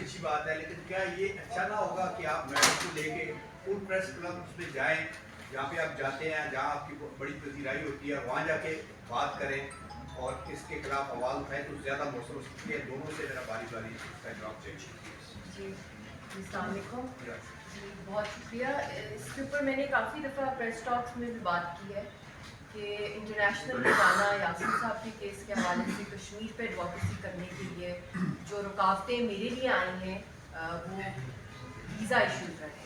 اچھی بات ہے، لیکن کیا یہ اچھا نہ ہوگا کہ آپ میڈم کو لے کے ان پریس کلبس میں جائیں جہاں پہ آپ جاتے ہیں، جہاں آپ کی بڑی پذیرائی ہوتی ہے، وہاں جا کے بات کریں اور اس کے خلاف آواز اٹھائیں تو زیادہ موثر ہو سکتی ہے. دونوں سے میرا باری باری اس کا جواب چاہیے. جی السلام علیکم. جی بہت شکریہ. اس کے اوپر میں نے کافی دفعہ پریس ٹاکس میں بھی بات کی ہے کہ انٹرنیشنل میں جانا یاسین صاحب کے کیس کے حوالے سے کشمیر پہ ایڈوکیسی کرنے کے لیے جو رکاوٹیں میرے لیے آئی ہیں وہ ویزا ایشو کر ہے،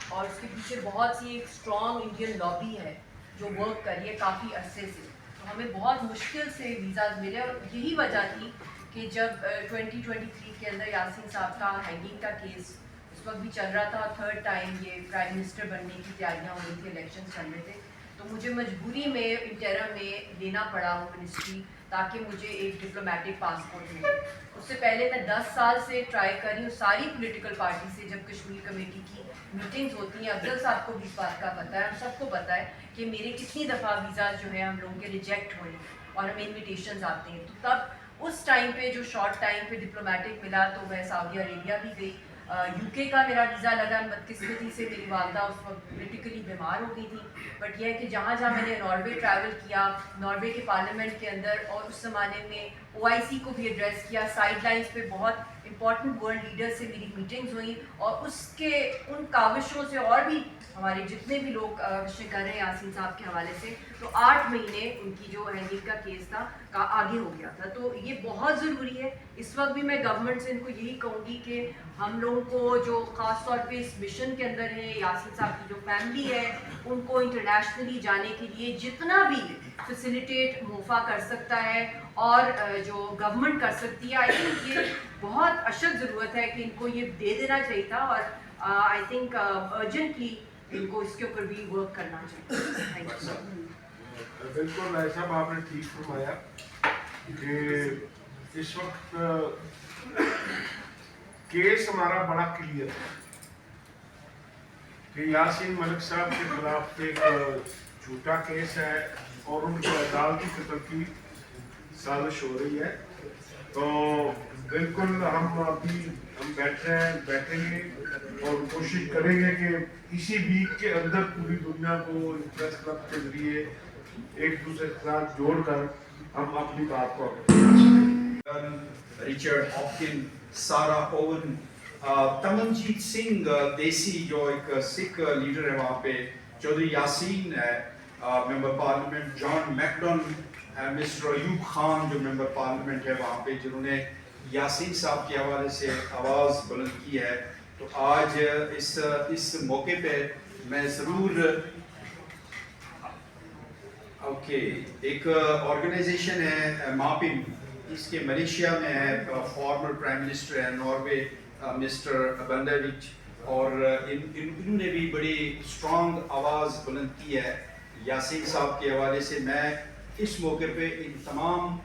اور اس کے پیچھے بہت سی ایک اسٹرانگ انڈین لابی ہے جو ورک کر رہی ہے کافی عرصے سے. تو ہمیں بہت مشکل سے ویزاز ملے، اور یہی وجہ تھی کہ جب 2023 کے اندر یاسین صاحب کا ہینگنگ کا کیس اس وقت بھی چل رہا تھا، تھرڈ ٹائم یہ پرائم منسٹر بننے کی تیاریاں ہو رہی تھی، الیکشن چل رہے تھے، تو مجھے مجبوری میں انٹرم میں لینا پڑا وہ منسٹری تاکہ مجھے ایک ڈپلومیٹک پاسپورٹ ملے. اس سے پہلے میں 10 سال سے ٹرائی کر رہی ہوں ساری پولیٹیکل پارٹی سے. جب کشمیر کمیٹی کی میٹنگز ہوتی ہیں، افضل صاحب کو بھی اس بات کا پتہ ہے، ہم سب کو پتہ ہے کہ میرے کتنی دفعہ ویزاز جو ہیں ہم لوگوں کے ریجیکٹ ہوئے اور ہمیں انویٹیشنز آتے ہیں. تو تب اس ٹائم پہ جو شارٹ ٹائم پہ ڈپلومیٹک ملا تو میں سعودی عربیہ بھی گئی. یو کے کا میرا ویزا لگا، بدقسمتی سے میری والدہ اس وقت پولیٹیکلی بیمار ہو گئی تھی. بٹ یہ ہے کہ جہاں جہاں میں نے ناروے ٹریول کیا، ناروے کے پارلیمنٹ کے اندر، اور اس زمانے میں OIC کو بھی ایڈریس کیا، سائڈ لائنز پہ بہت امپورٹنٹ ورلڈ لیڈر سے میری میٹنگز ہوئیں، اور اس کے ان کاوشوں سے اور بھی ہمارے جتنے بھی لوگ کاوشیں کر رہے ہیں یاسین صاحب کے حوالے سے، تو 8 مہینے ان کی جو ہینگنگ کا کیس تھا آگے ہو گیا تھا. تو یہ بہت ضروری ہے. اس وقت بھی میں گورنمنٹ سے ان کو یہی کہوں گی کہ ہم لوگوں کو جو خاص طور پہ اس مشن کے اندر ہے، یاسین صاحب کی جو فیملی ہے، ان کو انٹرنیشنلی جانے کے لیے جتنا بھی فیسیلیٹیٹ موفا کر سکتا ہے اور جو گورنمنٹ کر سکتی ہے، آئی تھنک یہ بہت اشد ضرورت ہے کہ ان کو یہ دے دینا چاہیے تھا، اور آئی تھنک ارجنٹلی ان کو اس کے اوپر بھی ورک کرنا چاہیے. بالکل ایسا آپ نے ٹھیک فرمایا کہ اس وقت کیس ہمارا بڑا کلیئر ہے کہ یاسین ملک صاحب کے خلاف ایک جھوٹا کیس ہے اور ان کو عدالتی قتل کی سازش ہو رہی ہے. تو بالکل ہم بیٹھیں گے اور کوشش کریں گے کہ اسی ویک کے اندر پوری دنیا کو پریس کلب کے ذریعے ایک دوسرے کے ساتھ جوڑ کر ہم اپنی بات کو ریچرڈ ہاپکن، سارا اوون، تمنجیت سنگھ دیسی جو ایک سکھ لیڈر ہے وہاں پہ، چودھری یاسین ہے ممبر پارلیمنٹ، جان میکڈون، مسٹر ایوب خان جو ممبر پارلیمنٹ ہے وہاں پہ، جنہوں نے یاسین صاحب کے حوالے سے آواز بلند کی ہے. تو آج اس موقع پہ میں ضرور ایک آرگنائزیشن ہے ماپن، اس کے ملیشیا میں ہے، فارمر پرائم منسٹر ہے ناروے مسٹر بندیوچ، اور انہوں نے بھی بڑی اسٹرانگ آواز بلند کی ہے یاسین صاحب کے حوالے سے. میں اس موقع پہ ان تمام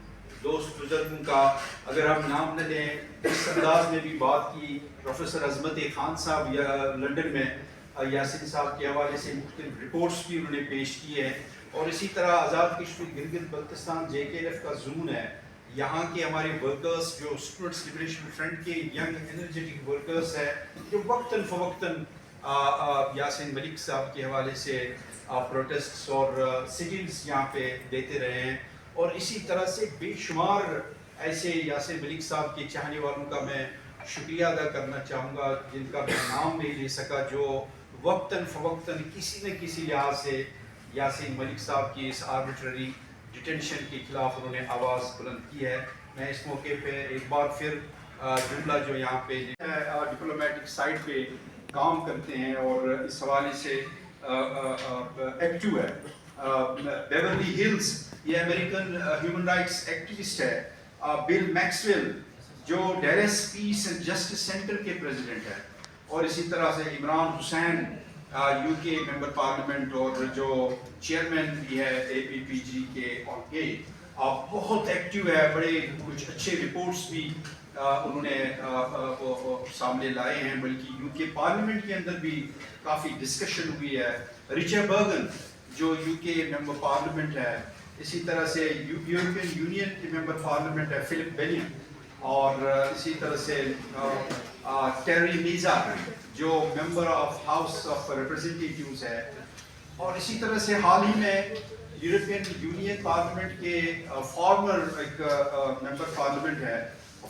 دوست بزرگوں کا اگر ہم نام نہ لیں، اس انداز میں بھی بات کی. پروفیسر عظمت خان صاحب یا لنڈن میں یاسین صاحب کے حوالے سے مختلف رپورٹس بھی انہوں نے پیش کی ہیں، اور اسی طرح آزاد کشمیر گلگت بلتستان JKLF کا زون ہے، یہاں کے ہمارے ورکرز جو اسٹوڈنٹس لبریشن فرنٹ کے ینگ انرجیٹک ورکرز ہیں، جو وقتاً فوقتاً یاسین ملک صاحب کے حوالے سے پروٹیسٹس اور سٹنگز یہاں پہ دیتے رہے ہیں. اور اسی طرح سے بے شمار ایسے یاسین ملک صاحب کے چاہنے والوں کا میں شکریہ ادا کرنا چاہوں گا، جن کا میں نام نہیں لے سکا، جو وقتاً فوقتاً کسی نہ کسی لحاظ سے یاسین ملک صاحب کی اس آربیٹری ڈیٹینشن کے خلاف انہوں نے آواز بلند کی ہے. میں اس موقع پہ ایک بار پھر جملہ جو یہاں پہ ڈپلومیٹک سائٹ پہ کام کرتے ہیں اور اس حوالے سے ایکٹیو ہے، بیورلی ہلز، یہ امریکن ہیومن رائٹس ایکٹیوسٹ ہے. بل میکسویل جو ڈیرس پیس اینڈ جسٹس سینٹر کے پریزیڈنٹ ہے، اور اسی طرح سے عمران حسین UK ممبر پارلیمنٹ اور جو چیئرمین بھی ہے APPG کے، اور یہ بہت ایکٹیو ہے. بڑے کچھ اچھے رپورٹس بھی انہوں نے سامنے لائے ہیں، بلکہ UK پارلیمنٹ کے اندر بھی کافی ڈسکشن ہوئی ہے. رچرڈ برگن جو UK ممبر پارلیمنٹ ہے، اسی طرح سے یورپین یونین کے ممبر پارلیمنٹ ہے فلپ بینیم، اور اسی طرح سے ٹیری میزا جو member of house of representatives ہے، اور اسی طرح سے حال ہی میں یورپین یونین پارلیمنٹ کے فارمر ایک ممبر پارلیمنٹ ہے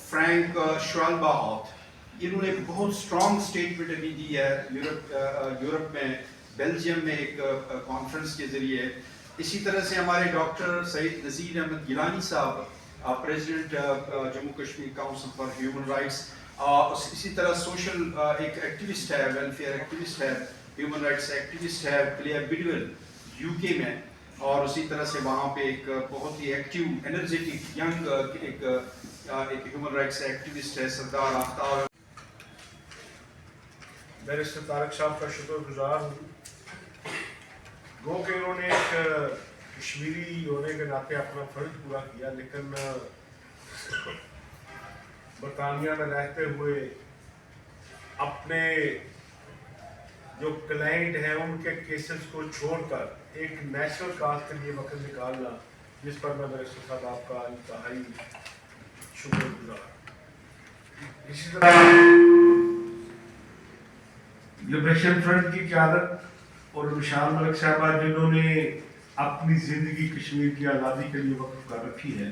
فرینک شوالباہوت، انہوں نے بہت اسٹرانگ اسٹیٹمنٹ ابھی دی ہے یورپ میں بیلجیم میں ایک کانفرنس کے ذریعے. اسی طرح سے ہمارے ڈاکٹر سعید نذیر احمد گیلانی صاحب president Jammu Kashmir council for human rights, اسی طرح سوشل ایک ایکٹیوسٹ ہے، ویلفیئر ایکٹیوسٹ ہے، ہیومن رائٹس ایکٹیوسٹ ہے کلیئر بڈول یو کے میں، اور اسی طرح سے وہاں پہ ایک بہت ہی ایکٹیو انرجیٹک ینگ ایک ہیومن رائٹس ایکٹیوسٹ ہے سردار آفتاب. بیرسٹر طارق صاحب کا شکر گزار ہوں، گو کہ انہوں نے ایک کشمیری ہونے کے ناطے اپنا فرض پورا کیا، لیکن برطانیہ میں رہتے ہوئے اپنے جو کلائنٹ ہیں ان کے کیسز کو چھوڑ کر ایک نیشنل کاز کے لیے وقت نکالنا، جس پر میں بیرسٹر صاحب آپ کا انتہائی شکر گزار. اسی طرح لبریشن فرنٹ کی قیادت اور مشال ملک صاحبہ جنہوں نے اپنی زندگی کشمیر کی آزادی کے لیے وقف کر رکھی ہے،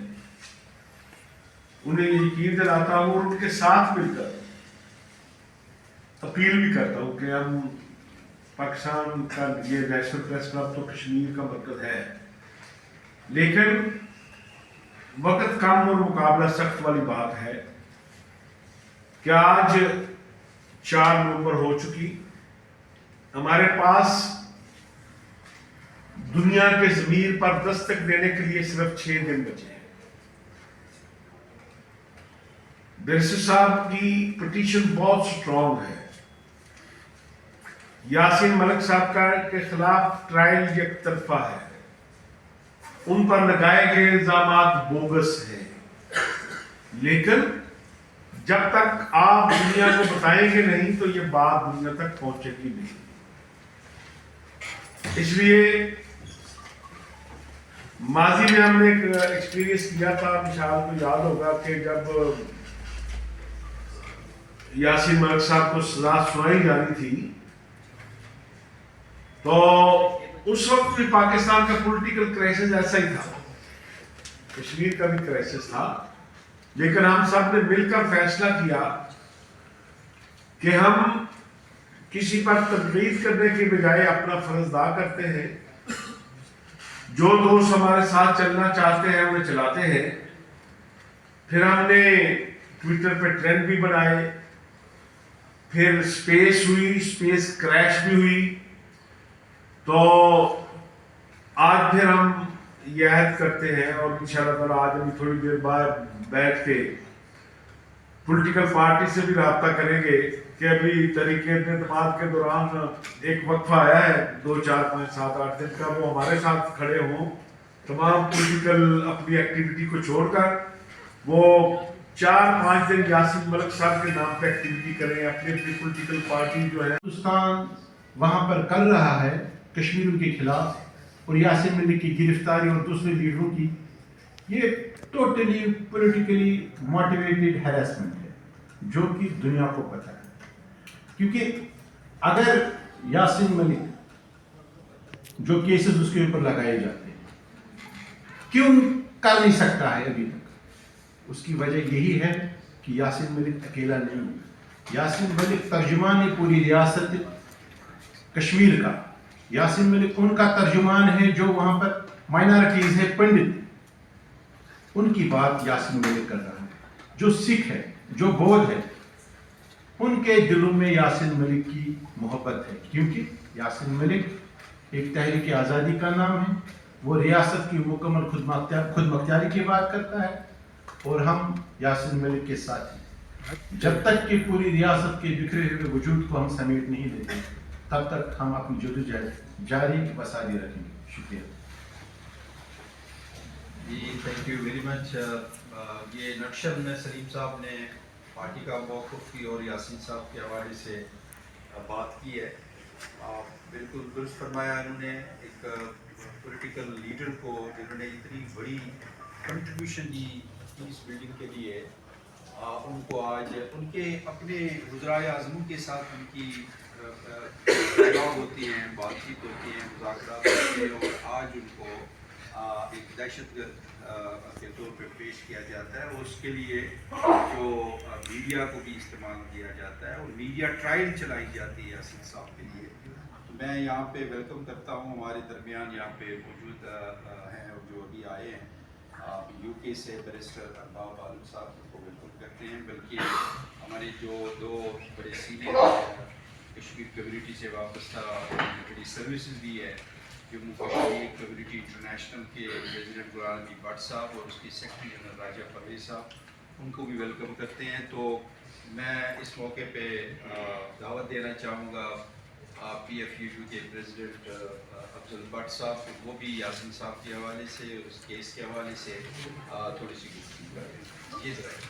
انہیں یقین دلاتا ہوں اور ان کے ساتھ مل کر اپیل بھی کرتا ہوں کہ ہم پاکستان کا یہ نیشنل پریس کلب تو کشمیر کا مرکز ہے، لیکن وقت کم اور مقابلہ سخت والی بات ہے کہ آج 4 نومبر ہو چکی، ہمارے پاس دنیا کے ضمیر پر دستک دینے کے لیے صرف 6 دن بچے ہیں. بیرسٹر صاحب کی پٹیشن بہت سٹرونگ ہے. یاسین ملک صاحب کے خلاف ٹرائل یک طرفہ ہے، ان پر لگائے گئے الزامات بوگس ہیں، لیکن جب تک آپ دنیا کو بتائیں گے نہیں تو یہ بات دنیا تک پہنچے گی نہیں. اس لیے ماضی میں ہم نے ایک ایکسپیرینس کیا تھا، مشال کو یاد ہوگا کہ جب یاسین ملک صاحب کو سزا سنائی جانی تھی تو اس وقت بھی پاکستان کا پولیٹیکل کرائسس ایسا ہی تھا، کشمیر کا بھی کرائسس تھا، لیکن ہم سب نے مل کر فیصلہ کیا کہ ہم کسی پر تنقید کرنے کے بجائے اپنا فرض ادا کرتے ہیں. جو دوست ہمارے ساتھ چلنا چاہتے ہیں انہیں چلاتے ہیں. پھر ہم نے ٹویٹر پہ ٹرینڈ بھی بنائے، پھر سپیس ہوئی، سپیس کریش بھی ہوئی، تو آج پھر ہم یہ عہد کرتے ہیں اور انشاءاللہ تعالیٰ آج ابھی تھوڑی دیر بعد بیٹھ کے پولیٹیکل پارٹی سے بھی رابطہ کریں گے کہ ابھی تحریک اعتماد کے دوران ایک وقفہ آیا ہے 2 4 5 7 8 دن کا، وہ ہمارے ساتھ کھڑے ہوں، تمام پولیٹیکل اپنی ایکٹیویٹی کو چھوڑ کر وہ 4 5 دن یاسین ملک صاحب کے نام پہ ایکٹیویٹی کریں. اپنی پولیٹیکل پارٹی جو ہے ہندوستان وہاں پر کر رہا ہے کشمیریوں کے خلاف اور یاسین ملک کی گرفتاری اور دوسرے لیڈروں کی، یہ ٹوٹلی پولیٹیکلی موٹیویٹڈ ہیراسمنٹ ہے جو کہ دنیا کو پتہ ہے. کیونکہ اگر یاسین ملک جو کیسز اس کے اوپر لگائے جاتے ہیں کیوں کر نہیں سکتا ہے ابھی تک، اس کی وجہ یہی ہے کہ یاسین ملک اکیلا نہیں ہے. یاسین ملک ترجمان ہے پوری ریاست کشمیر کا. یاسین ملک ان کا ترجمان ہے جو وہاں پر مائنارٹیز ہے، پنڈت، ان کی بات یاسین ملک کر رہا ہے. جو سکھ ہے، جو بودھ ہے، ان کے دلوں میں یاسین ملک کی محبت ہے، کیونکہ یاسین ملک ایک تحریک آزادی کا نام ہے. وہ ریاست کی مکمل خود مختاری کی بات کرتا ہے اور ہم یاسین ملک کے ساتھ ہیں. جب تک کہ پوری ریاست کے بکھرے ہوئے وجود کو ہم سمیٹ نہیں دیتے تب تک ہم اپنی جدوجہد جاری و ساری رکھیں گے. شکریہ. جی تھینک یو ویری مچ. یہ نقشل میں سلیم صاحب نے پارٹی کا موقف کی اور یاسین صاحب کے حوالے سے بات کی ہے. بالکل درست فرمایا انہوں نے. ایک پولیٹیکل لیڈر کو جنہوں نے اتنی بڑی کنٹریبیوشن دی پیس بلڈنگ کے لیے، ان کو آج ان کے اپنے وزرائے اعظموں کے ساتھ ان کی ڈائلاگ ہوتی ہیں، بات چیت ہوتی ہیں، مذاکرات ہوتے ہیں، اور آج ان کو ایک دہشت گرد کے طور پہ پیش کیا جاتا ہے. اور اس کے لیے جو میڈیا کو بھی استعمال کیا جاتا ہے اور میڈیا ٹرائل چلائی جاتی ہے یاسین صاحب کے لیے. تو میں یہاں پہ ویلکم کرتا ہوں. ہمارے درمیان یہاں پہ موجود ہیں جو ابھی آئے ہیں یو کے سے بیرسٹر ارباب عالم صاحب کو ویلکم کرتے ہیں. بلکہ ہمارے جو دو بڑے سینئر کشمیر کمیونٹی سے وابستہ بڑی سروسز بھی ہے، جموں کشمیر کمیونٹی انٹرنیشنل کے پریزیڈنٹ غلام نبی بٹ صاحب اور اس کے سیکرٹری جنرل راجہ پرویز صاحب، ان کو بھی ویلکم کرتے ہیں. تو میں اس موقع پہ دعوت دینا چاہوں گا پی ایف یو کے پریزیڈنٹ افضل بٹ صاحب، وہ بھی یاسین صاحب کے حوالے سے اس کیس کے حوالے سے تھوڑی سی گفتگو کریں. یہ ذرا